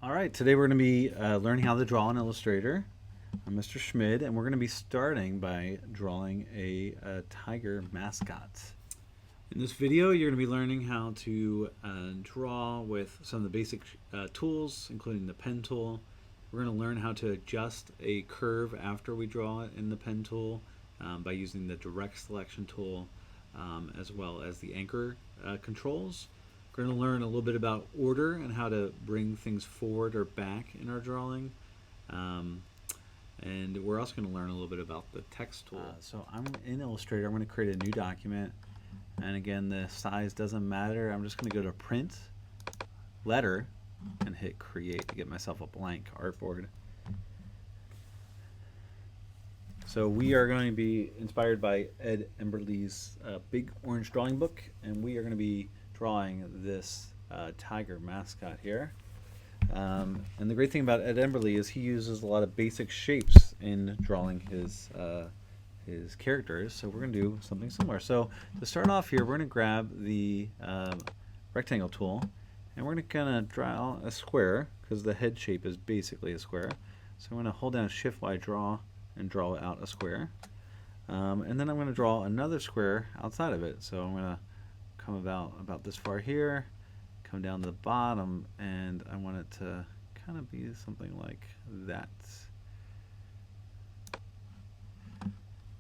All right, today we're going to be learning how to draw in Illustrator. I'm Mr. Schmid, and we're going to be starting by drawing a tiger mascot. In this video, you're going to be learning how to draw with some of the basic tools, including the pen tool. We're going to learn how to adjust a curve after we draw it in the pen tool by using the direct selection tool, as well as the anchor controls. We're going to learn a little bit about order and how to bring things forward or back in our drawing. And we're also going to learn a little bit about the text tool. So I'm in Illustrator. I'm going to create a new document. And again, the size doesn't matter. I'm just going to go to Print, Letter, and hit Create to get myself a blank artboard. So we are going to be inspired by Ed Emberley's Big Orange Drawing Book, and we are going to be drawing this tiger mascot here. And the great thing about Ed Emberley is he uses a lot of basic shapes in drawing his characters. So we're going to do something similar. So to start off here, we're going to grab the rectangle tool, and we're going to kind of draw a square because the head shape is basically a square. So I'm going to hold down Shift Y Draw and draw out a square. And then I'm going to draw another square outside of it. So I'm going to come about this far here, come down to the bottom, and I want it to kind of be something like that.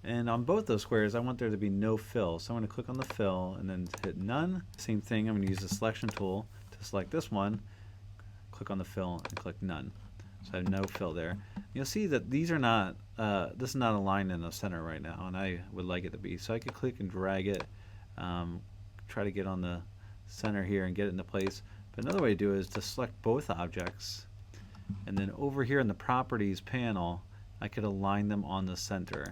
And on both those squares, I want there to be no fill. So I'm going to click on the fill and then hit none. Same thing, I'm going to use the selection tool to select this one, click on the fill and click none. So I have no fill there. You'll see that these are not, this is not aligned in the center right now, and I would like it to be. So I could click and drag it, try to get on the center here and get it into place. But another way to do it is to select both objects, and then over here in the Properties panel, I could align them on the center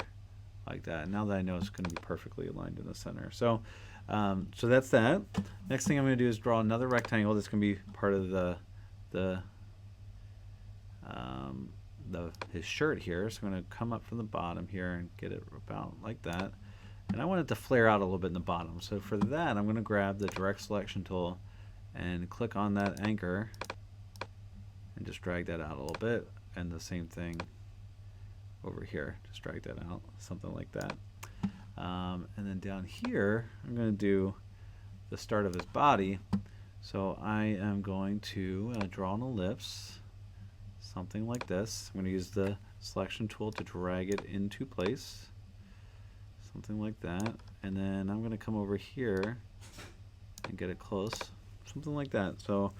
like that. Now that I know it's going to be perfectly aligned in the center. So that's that. Next thing I'm going to do is draw another rectangle that's going to be part of his shirt here. So I'm going to come up from the bottom here and get it about like that. And I want it to flare out a little bit in the bottom. So for that, I'm going to grab the direct selection tool and click on that anchor and just drag that out a little bit. And the same thing over here. Just drag that out, something like that. And then down here, I'm going to do the start of his body. So I am going to draw an ellipse, something like this. I'm going to use the selection tool to drag it into place. Something like that, and then I'm going to come over here and get it close, something like that. So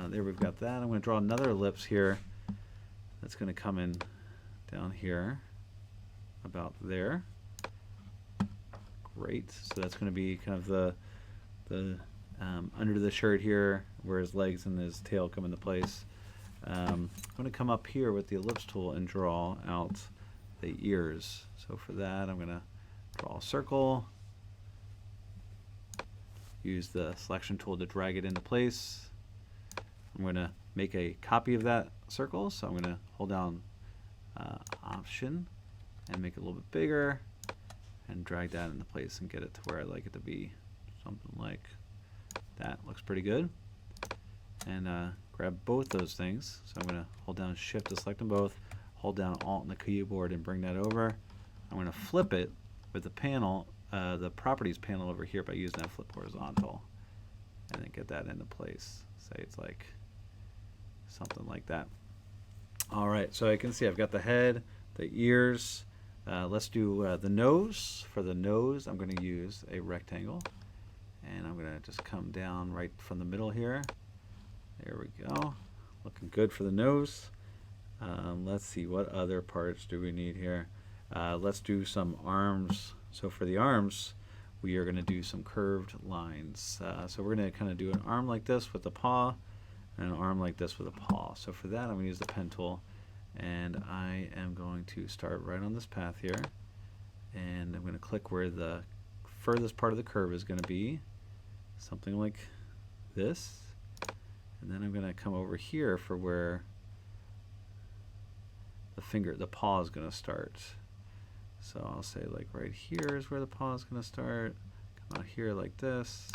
there we've got that. I'm going to draw another ellipse here that's going to come in down here about there. Great. So that's going to be kind of the under the shirt here where his legs and his tail come into place. I'm going to come up here with the ellipse tool and draw out the ears. So for that, I'm going to draw a circle, use the selection tool to drag it into place. I'm going to make a copy of that circle, so I'm going to hold down Option and make it a little bit bigger and drag that into place and get it to where I like it to be. Something like that. Looks pretty good. And grab both those things. So I'm going to hold down Shift to select them both, hold down Alt on the keyboard and bring that over. I'm going to flip it with the panel, the Properties panel over here by using that flip horizontal, and then get that into place. Say it's like something like that. All right, so I can see I've got the head, the ears. Let's do the nose. For the nose, I'm going to use a rectangle, and I'm going to just come down right from the middle here. There we go. Looking good for the nose. Let's see, what other parts do we need here? Let's do some arms. So for the arms, we are going to do some curved lines. So we're going to kind of do an arm like this with the paw, and an arm like this with a paw. So for that, I'm going to use the pen tool, and I am going to start right on this path here, and I'm going to click where the furthest part of the curve is going to be, something like this, and then I'm going to come over here for where the paw is going to start. So I'll say like right here is where the paw is going to start. Come out here like this.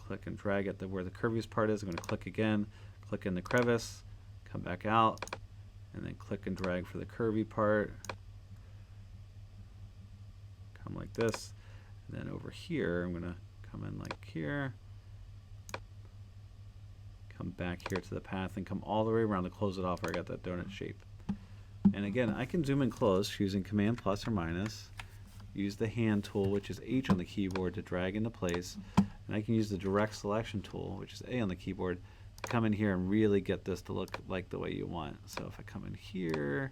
click and drag at where the curviest part is. I'm going to click again, click in the crevice, come back out, and then click and drag for the curvy part. Come like this. And then over here, I'm going to come in like here, come back here to the path, and come all the way around to close it off where I got that donut shape. And again, I can zoom in close using Command plus or minus. Use the hand tool, which is H on the keyboard, to drag into place. And I can use the direct selection tool, which is A on the keyboard, to come in here and really get this to look like the way you want. So if I come in here,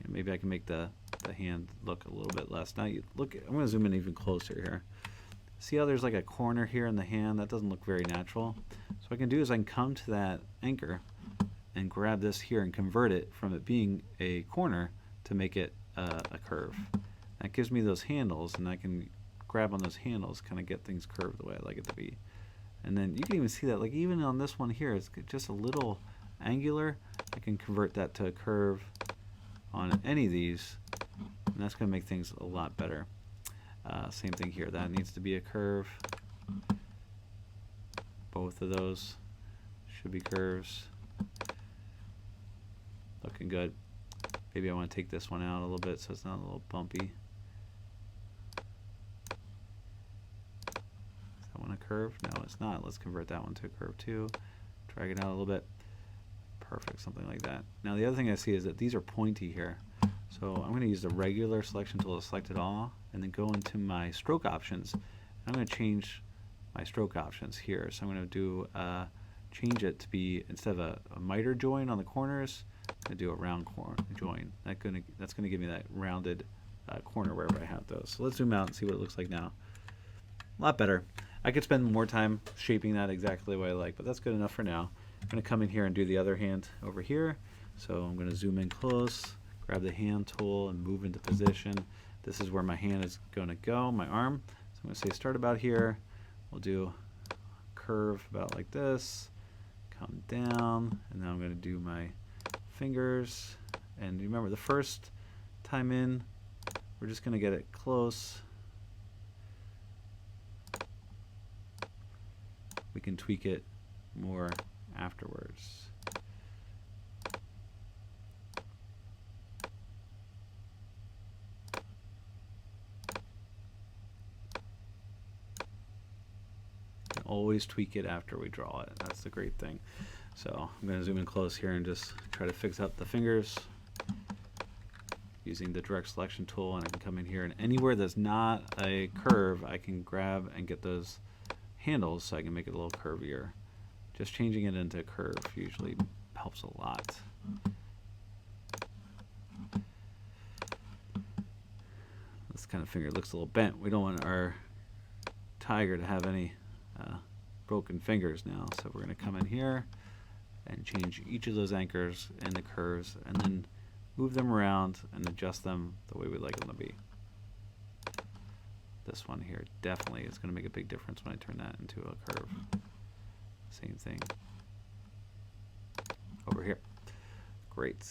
maybe I can make the hand look a little bit less. Now you look, I'm going to zoom in even closer here. See how there's like a corner here in the hand? That doesn't look very natural. So what I can do is I can come to that anchor and grab this here and convert it from it being a corner to make it a curve. That gives me those handles, and I can grab on those handles, kind of get things curved the way I like it to be. And then you can even see that, like even on this one here, it's just a little angular. I can convert that to a curve on any of these, and that's going to make things a lot better. Same thing here. That needs to be a curve. Both of those should be curves. Looking good. Maybe I want to take this one out a little bit so it's not a little bumpy. Is that one a curve? No, it's not. Let's convert that one to a curve too. Drag it out a little bit. Perfect, something like that. Now the other thing I see is that these are pointy here. So I'm going to use the regular selection tool to select it all, and then go into my stroke options. I'm going to change my stroke options here. So I'm going to do change it to be, instead of a miter join on the corners, I'm going to do a round join. That's going to give me that rounded corner wherever I have those. So let's zoom out and see what it looks like now. A lot better. I could spend more time shaping that exactly the way I like, but that's good enough for now. I'm going to come in here and do the other hand over here. So I'm going to zoom in close, grab the hand tool, and move into position. This is where my hand is going to go, my arm. So I'm going to say start about here. We'll do a curve about like this, come down, and now I'm going to do my fingers. And remember, the first time in, we're just going to get it close. We can tweak it more afterwards. Can always tweak it after we draw it. That's the great thing. So I'm going to zoom in close here and just try to fix up the fingers using the direct selection tool, and I can come in here, and anywhere that's not a curve I can grab and get those handles so I can make it a little curvier. Just changing it into a curve usually helps a lot. This kind of finger looks a little bent. We don't want our tiger to have any broken fingers now, so we're going to come in here and change each of those anchors and the curves, and then move them around and adjust them the way we like them to be. This one here definitely is going to make a big difference when I turn that into a curve. Same thing over here. Great.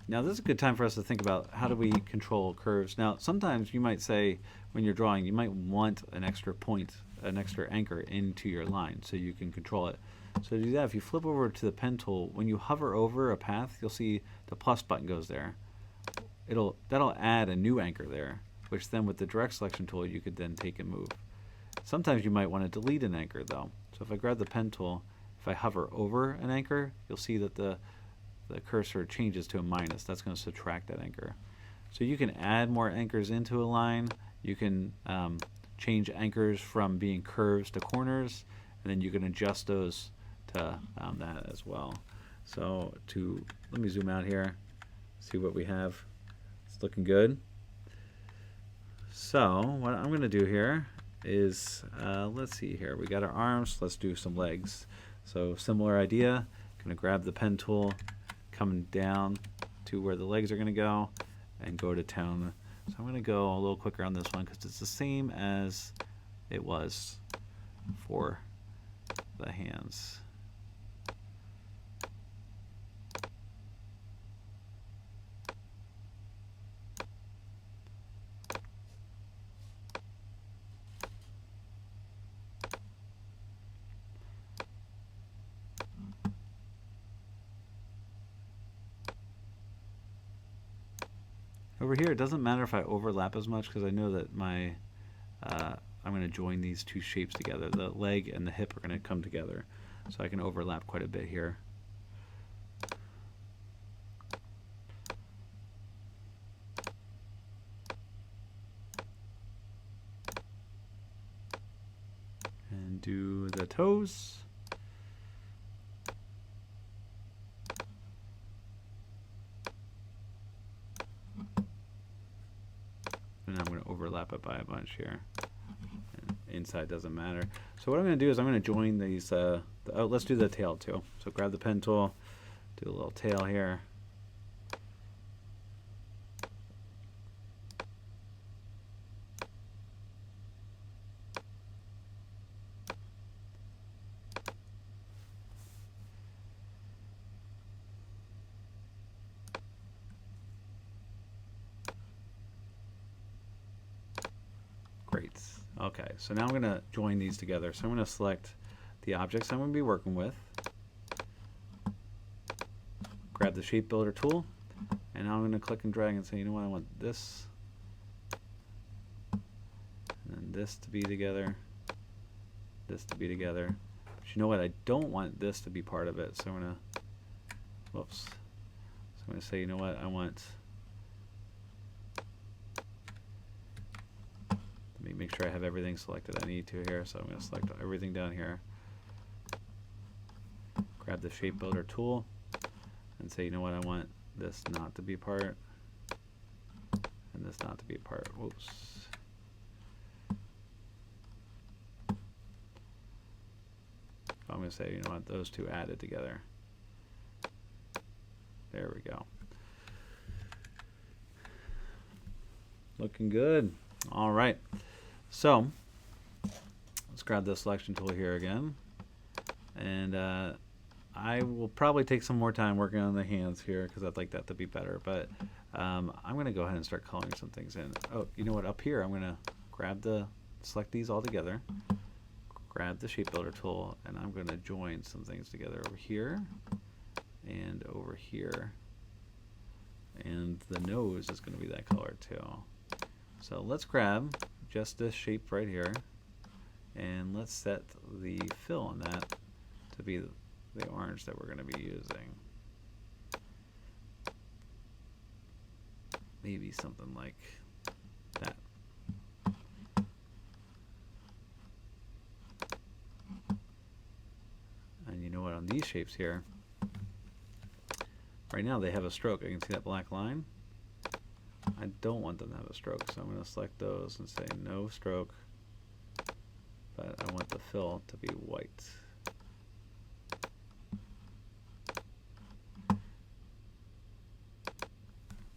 Now this is a good time for us to think about how do we control curves. Now sometimes you might say when you're drawing you might want an extra point, an extra anchor into your line so you can control it. So to do that, if you flip over to the pen tool, when you hover over a path, you'll see the plus button goes there. That'll add a new anchor there, which then with the direct selection tool you could then take and move. Sometimes you might want to delete an anchor though. So if I grab the pen tool, if I hover over an anchor, you'll see that the cursor changes to a minus. That's going to subtract that anchor. So you can add more anchors into a line. You can change anchors from being curves to corners, and then you can adjust those to that as well. So let me zoom out here, see what we have. It's looking good. So what I'm going to do here is, let's see here, we got our arms, let's do some legs. So similar idea, going to grab the pen tool, come down to where the legs are going to go, and go to town. So I'm going to go a little quicker on this one because it's the same as it was for the hands. Over here, it doesn't matter if I overlap as much because I know that my I'm going to join these two shapes together. The leg and the hip are going to come together, so I can overlap quite a bit here. And do the toes. And I'm going to overlap it by a bunch here. And inside doesn't matter. So what I'm going to do is I'm going to join these. Let's do the tail too. So grab the pen tool, do a little tail here. Great. Okay, so now I'm going to join these together. So I'm going to select the objects I'm going to be working with. Grab the shape builder tool, and now I'm going to click and drag and say, you know what, I want this and then this to be together, this to be together. But you know what, I don't want this to be part of it, so I'm going to, whoops. So I'm going to say, you know what, I want, let me make sure I have everything selected I need to here, so I'm going to select everything down here. Grab the shape builder tool and say, you know what, I want this not to be part and this not to be part. Whoops. I'm going to say, you know what, those two added together. There we go. Looking good. All right. So let's grab the selection tool here again. And I will probably take some more time working on the hands here because I'd like that to be better. But I'm going to go ahead and start coloring some things in. Oh, you know what? Up here, I'm going to select these all together. Grab the shape builder tool, and I'm going to join some things together over here and over here. And the nose is going to be that color too. So let's grab just this shape right here, and let's set the fill on that to be the orange that we're going to be using. Maybe something like that. And you know what, on these shapes here, right now they have a stroke. I can see that black line. I don't want them to have a stroke, so I'm going to select those and say no stroke, but I want the fill to be white.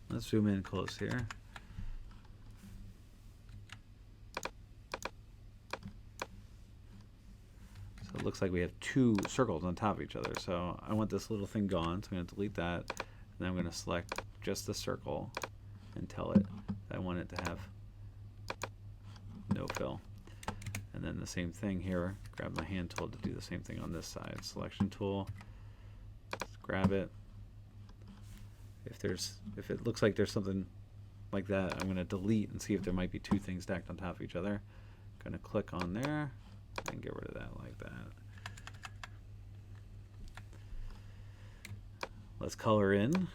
Let's zoom in close here. So it looks like we have two circles on top of each other, so I want this little thing gone, so I'm going to delete that, and then I'm going to select just the circle and tell it that I want it to have no fill. And then the same thing here, grab my hand tool to do the same thing on this side. Selection tool, just grab it. If it looks like there's something like that, I'm going to delete and see if there might be two things stacked on top of each other. I'm going to click on there and get rid of that like that. Let's color in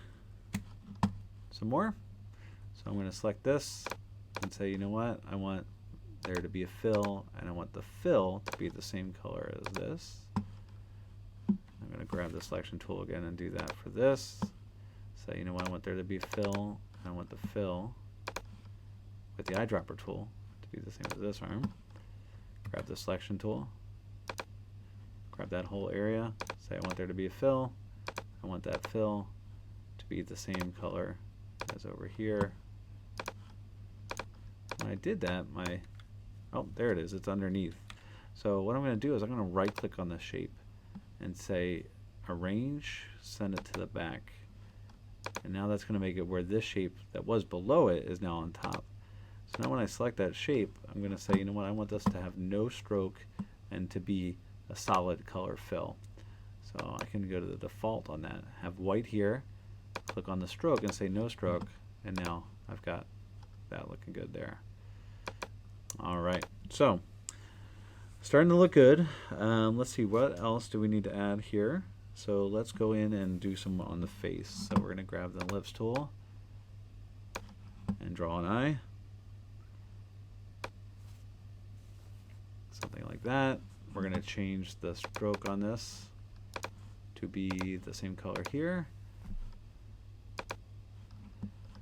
some more. So I'm going to select this and say, you know what, I want there to be a fill, and I want the fill to be the same color as this. I'm going to grab the selection tool again and do that for this. Say, you know what, I want there to be a fill, and I want the fill with the eyedropper tool to be the same as this arm. Grab the selection tool, grab that whole area, say I want there to be a fill, I want that fill to be the same color as over here. When I did that, oh, there it is, it's underneath. So what I'm going to do is I'm going to right click on the shape and say arrange, send it to the back. And now that's going to make it where this shape that was below it is now on top. So now when I select that shape, I'm going to say, you know what, I want this to have no stroke and to be a solid color fill. So I can go to the default on that, have white here, click on the stroke and say no stroke, and now I've got that looking good there. All right, so starting to look good. Let's see, what else do we need to add here? So let's go in and do some on the face. So we're going to grab the ellipse tool and draw an eye. Something like that. We're going to change the stroke on this to be the same color here.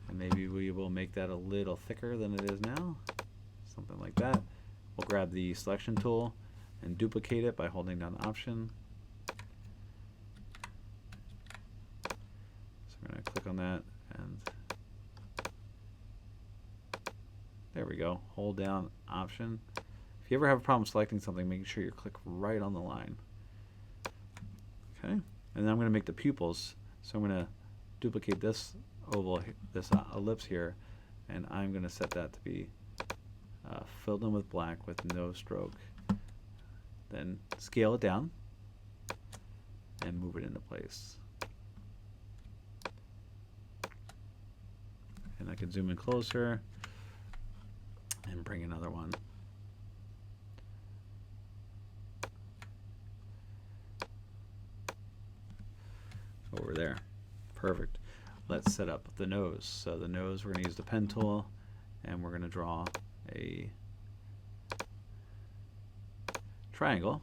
And maybe we will make that a little thicker than it is now. Something like that. We'll grab the selection tool and duplicate it by holding down Option. So we're going to click on that, and there we go. Hold down Option. If you ever have a problem selecting something, make sure you click right on the line. Okay, and then I'm going to make the pupils. So I'm going to duplicate this oval, this ellipse here, and I'm going to set that to be filled in with black with no stroke. Then scale it down and move it into place. And I can zoom in closer and bring another one. Over there. Perfect. Let's set up the nose. So the nose, we're going to use the pen tool, and we're going to draw a triangle.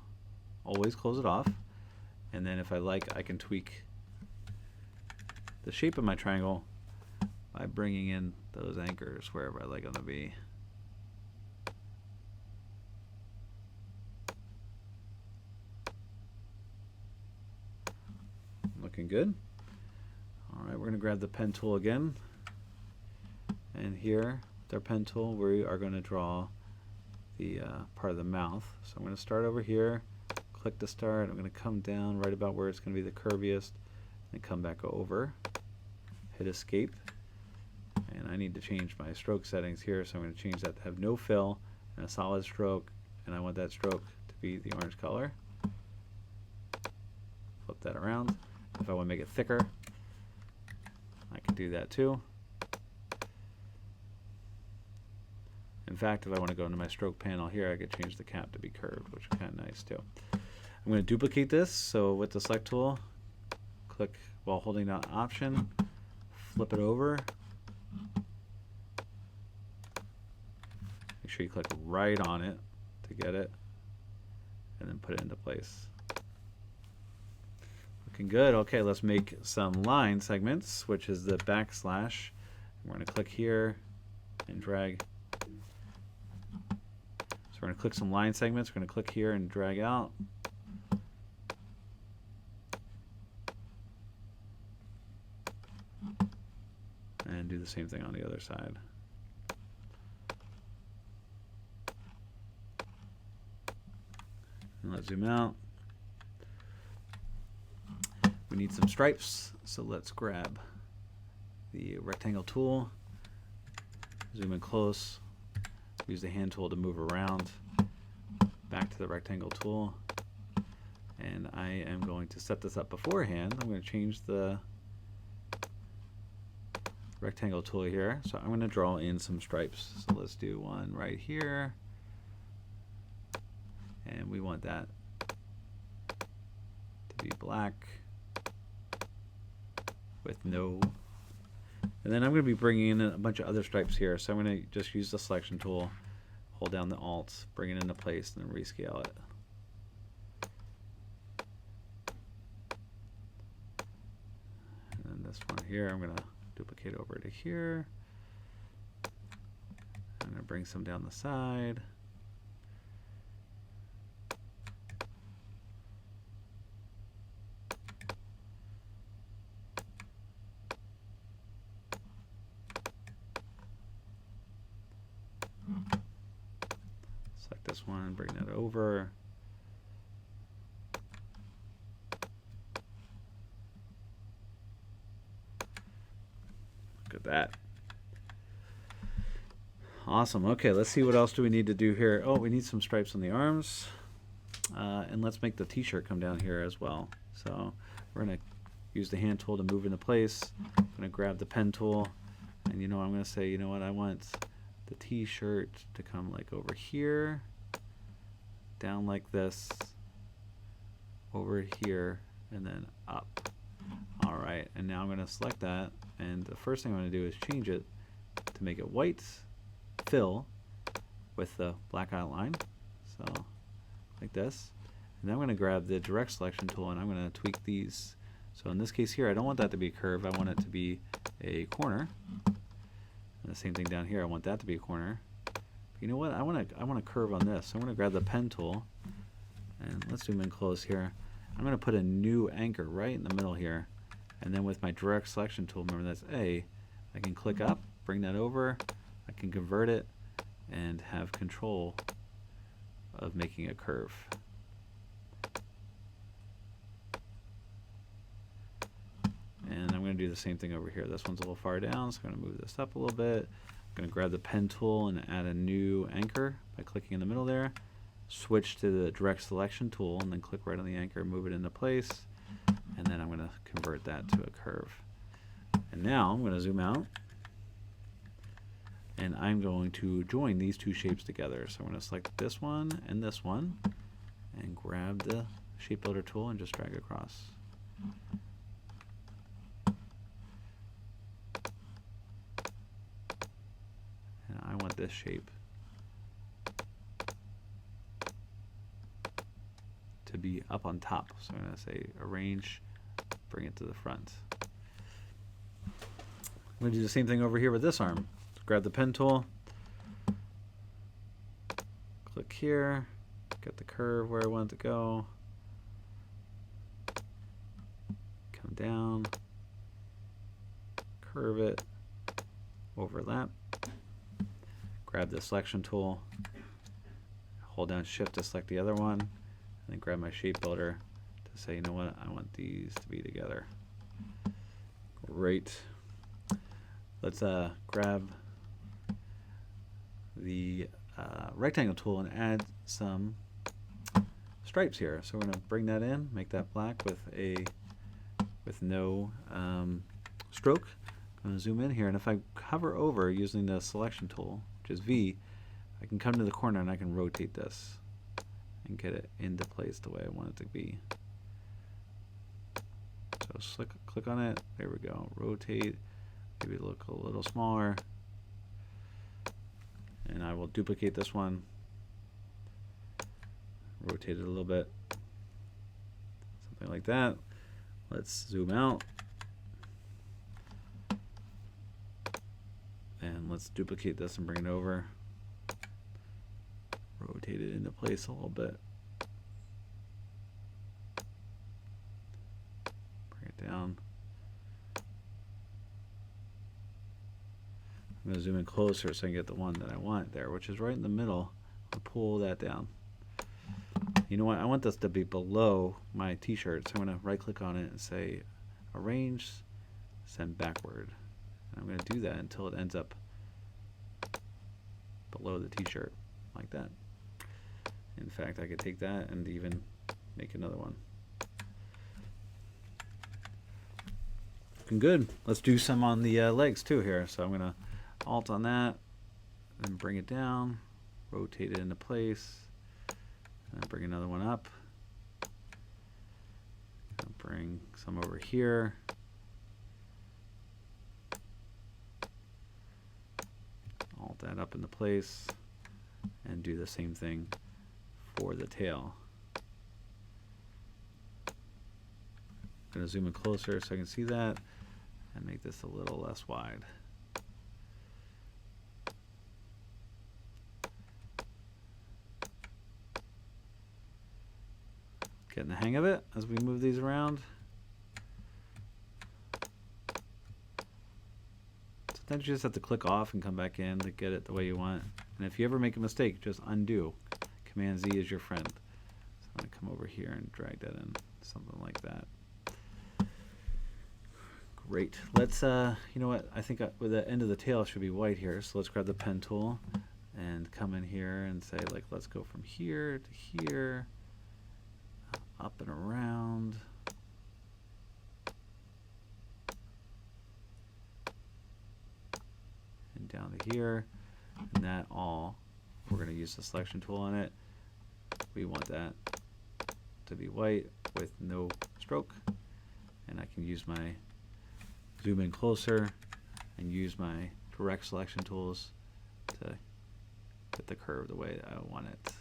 Always close it off, and then if I like, I can tweak the shape of my triangle by bringing in those anchors wherever I like them to be. Looking good. All right, we're going to grab the pen tool again, and here with our pen tool we are going to draw the part of the mouth. So I'm going to start over here, click to start. I'm going to come down right about where it's going to be the curviest, and come back over, hit escape, and I need to change my stroke settings here, so I'm going to change that to have no fill and a solid stroke, and I want that stroke to be the orange color. Flip that around. If I want to make it thicker, I can do that too. In fact, if I want to go into my stroke panel here, I could change the cap to be curved, which is kind of nice too. I'm going to duplicate this, so with the select tool, click while holding down Option, flip it over. Make sure you click right on it to get it, and then put it into place. Looking good. Okay, let's make some line segments, which is the backslash. We're going to click here and drag. So we're going to click some line segments. We're going to click here and drag out. And do the same thing on the other side. And let's zoom out. We need some stripes, so let's grab the rectangle tool, zoom in close, use the hand tool to move around, back to the rectangle tool, and I am going to set this up beforehand. I'm going to change the rectangle tool here, so I'm going to draw in some stripes. So let's do one right here, and we want that to be black with no, and then I'm going to be bringing in a bunch of other stripes here, so I'm going to just use the selection tool, hold down the Alt, bring it into place, and then rescale it. And then this one here, I'm going to duplicate over to here. I'm going to bring some down the side. Select this one, bring that over. Look at that. Awesome. Okay, let's see what else do we need to do here. Oh, we need some stripes on the arms. And let's make the t-shirt come down here as well. So we're going to use the hand tool to move into place. I'm going to grab the pen tool And you know, I'm going to say, you know what, I want the t-shirt to come like over here, down like this, over here, and then up. All right, and now I'm going to select that, and the first thing I'm going to do is change it to make it white fill with the black outline, so like this. And then I'm going to grab the direct selection tool and I'm going to tweak these. So in this case here, I don't want that to be a curve, I want it to be a corner. And the same thing down here, I want that to be a corner. But you know what, I want a curve on this. So I'm going to grab the pen tool, and let's zoom in close here. I'm going to put a new anchor right in the middle here. And then with my direct selection tool, remember that's A, I can click up, bring that over, I can convert it, and have control of making a curve. And I'm going to do the same thing over here. This one's a little far down, so I'm going to move this up a little bit. I'm going to grab the pen tool and add a new anchor by clicking in the middle there. Switch to the direct selection tool and then click right on the anchor, move it into place, and then I'm going to convert that to a curve. And now I'm going to zoom out, and I'm going to join these two shapes together. So I'm going to select this one, and grab the shape builder tool and just drag across. And I want this shape to be up on top. So I'm going to say arrange, bring it to the front. I'm going to do the same thing over here with this arm. So grab the pen tool, click here, get the curve where I want it to go, come down, curve it, overlap, grab the selection tool, hold down shift to select the other one, and then grab my shape builder to say, you know what, I want these to be together. Great. Let's grab the rectangle tool and add some stripes here. So we're going to bring that in, make that black with no stroke. I'm going to zoom in here, and if I hover over using the selection tool, which is V, I can come to the corner and I can rotate this and get it into place the way I want it to be. So click on it, there we go, rotate, maybe look a little smaller, and I will duplicate this one, rotate it a little bit, something like that. Let's zoom out, and let's duplicate this and bring it over, rotate it into place a little bit, bring it down. I'm going to zoom in closer so I can get the one that I want there, which is right in the middle. I'll pull that down. You know what? I want this to be below my t-shirt, so I'm going to right click on it and say arrange, send backward. And I'm going to do that until it ends up below the t-shirt, like that. In fact, I could take that and even make another one. Looking good. Let's do some on the legs too here. So I'm going to Alt on that, and bring it down, rotate it into place, and then bring another one up. Bring some over here. Alt that up into place, and do the same thing for the tail. I'm going to zoom in closer so I can see that, and make this a little less wide. Getting the hang of it as we move these around. Sometimes you just have to click off and come back in to get it the way you want. And if you ever make a mistake, just undo. Command Z is your friend. So I'm going to come over here and drag that in, something like that. Great. Let's, you know what, I think with the end of the tail should be white here. So let's grab the pen tool and come in here and say, like, let's go from here to here, up and around. down to here, and that all, we're going to use the selection tool on it. We want that to be white with no stroke, and I can use my zoom in closer and use my direct selection tools to get the curve the way I want it.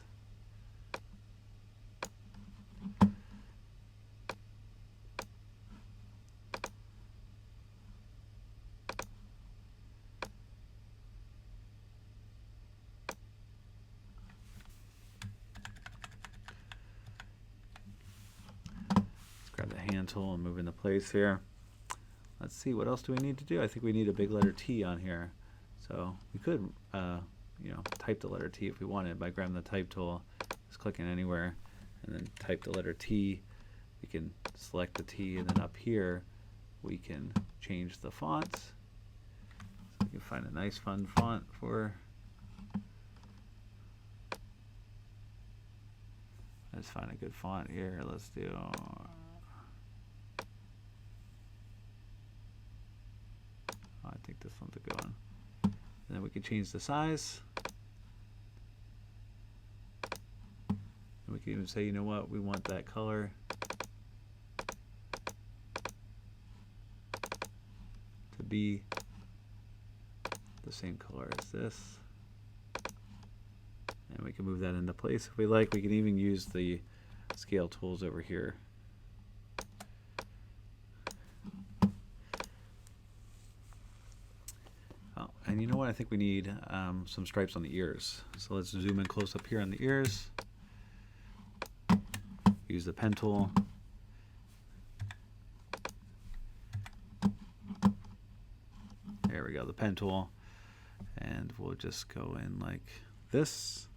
Grab the hand tool and move into place here. Let's see, what else do we need to do? I think we need a big letter T on here. So we could, you know, type the letter T if we wanted by grabbing the type tool, just clicking anywhere, and then type the letter T. We can select the T, and then up here we can change the font. So we can find a nice fun font for. Let's find a good font here. Let's do. I think this one's a good one. And then we can change the size. And we can even say, you know what, we want that color to be the same color as this. And we can move that into place if we like. We can even use the scale tools over here. And you know what? I think we need some stripes on the ears. So let's zoom in close up here on the ears. Use the pen tool. There we go, the pen tool. And we'll just go in like this.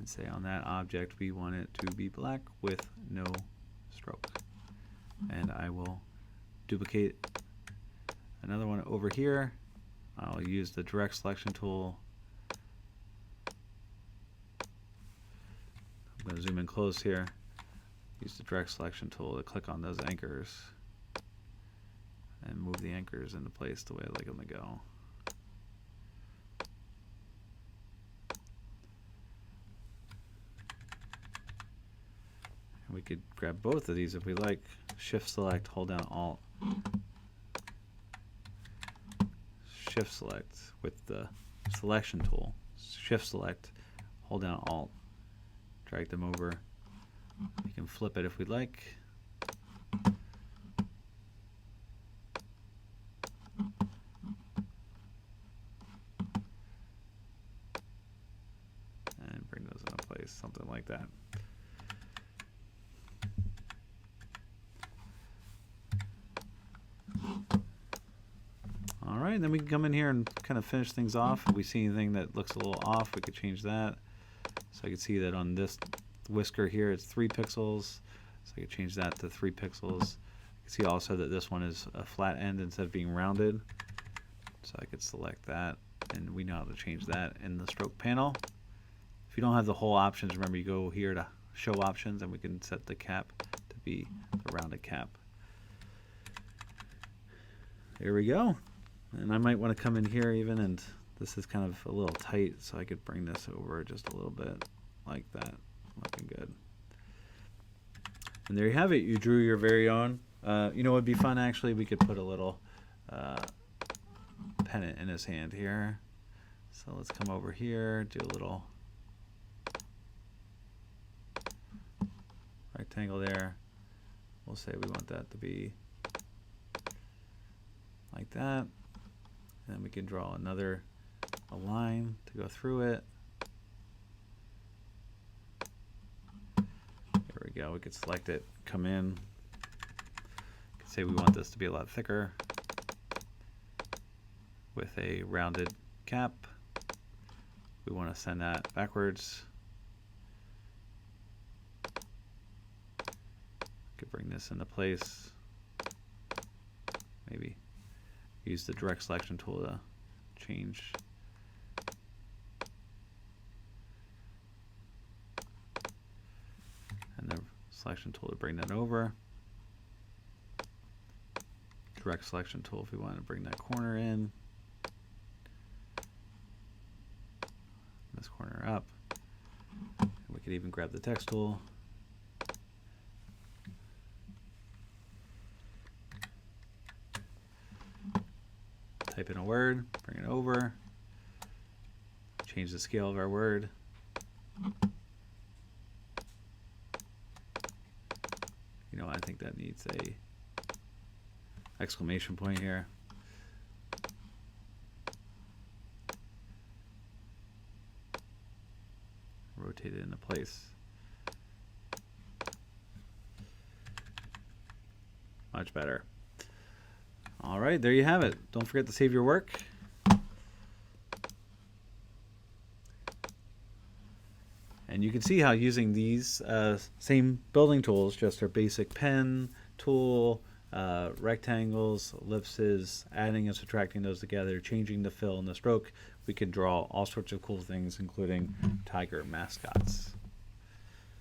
Say on that object we want it to be black with no stroke, and I will duplicate another one over here. I'll use the direct selection tool. I'm going to zoom in close here, use the direct selection tool to click on those anchors and move the anchors into place the way I like them to go. We could grab both of these if we like. Shift select, hold down Alt. Shift select with the selection tool. Shift select, hold down Alt, drag them over. We can flip it if we'd like. And bring those into place, something like that. Alright, and then we can come in here and kind of finish things off. If we see anything that looks a little off, we could change that. So I can see that on this whisker here, it's 3 pixels. So I could change that to 3 pixels. You can see also that this one is a flat end instead of being rounded. So I could select that, and we know how to change that in the stroke panel. If you don't have the whole options, remember you go here to show options, and we can set the cap to be the rounded cap. There we go. And I might want to come in here even, and this is kind of a little tight, so I could bring this over just a little bit like that. Looking good. And there you have it. You drew your very own. You know what would be fun actually? We could put a little pennant in his hand here. So let's come over here, do a little rectangle there. We'll say we want that to be like that. And then we can draw another line to go through it. There we go. We could select it, come in. We could say we want this to be a lot thicker with a rounded cap. We want to send that backwards. Could bring this into place. Maybe use the direct selection tool to change. And Selection tool to bring that over. Direct selection tool if we want to bring that corner in. This corner up. And we could even grab the text tool. Type in a word, bring it over. Change the scale of our word. You know, I think that needs a exclamation point here. Rotate it into place. Much better. All right, there you have it. Don't forget to save your work. And you can see how using these same building tools, just our basic pen tool, rectangles, ellipses, adding and subtracting those together, changing the fill and the stroke, we can draw all sorts of cool things, including tiger mascots.